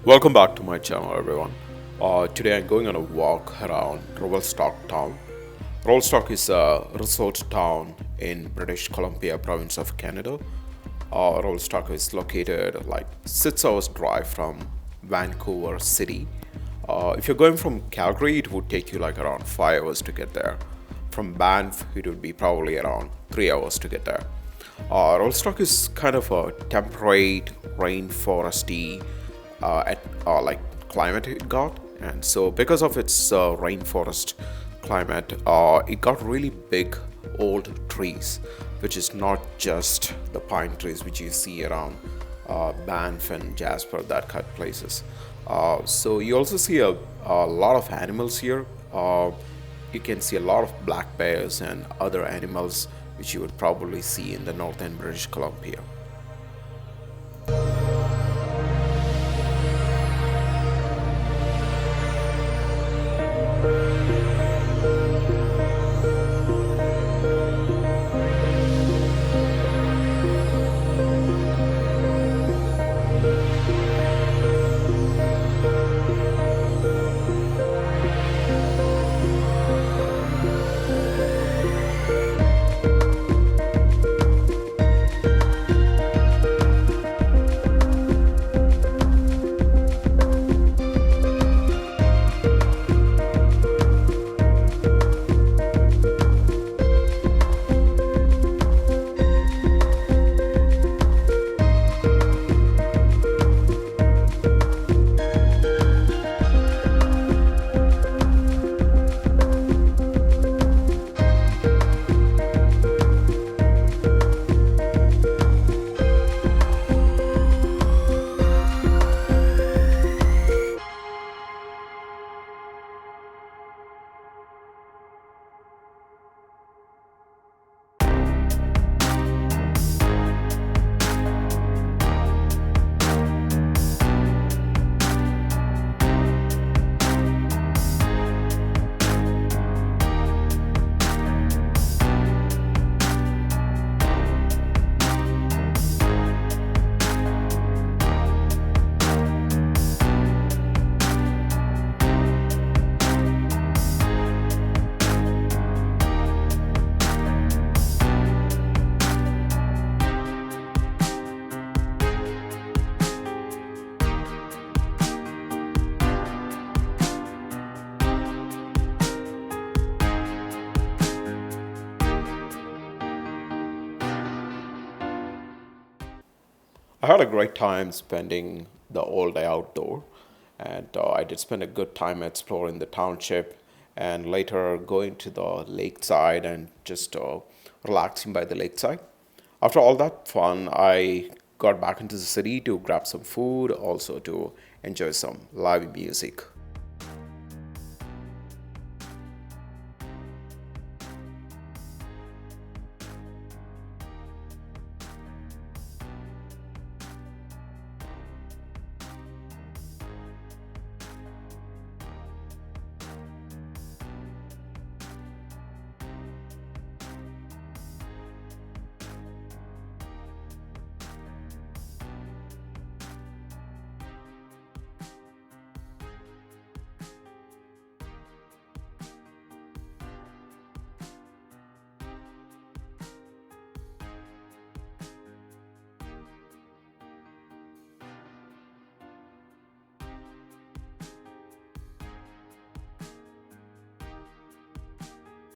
Welcome back to my channel, everyone. Today I'm going on a walk around Revelstoke town. Revelstoke is a resort town in British Columbia province of Canada. Revelstoke is located like 6 hours drive from Vancouver city. If you're going from Calgary, it would take you like around 5 hours to get there. From Banff, it would be probably around 3 hours to get there. Revelstoke is kind of a temperate, rainforesty, like climate it got, and so because of its rainforest climate, it got really big old trees, which is not just the pine trees which you see around Banff and Jasper, that kind of places. So you also see a lot of animals here. You can see a lot of black bears and other animals which you would probably see in the northern British Columbia. I had a great time spending the all day outdoor, and I did spend a good time exploring the township and later going to the lakeside and just relaxing by the lakeside. After all that fun, I got back into the city to grab some food, also to enjoy some live music.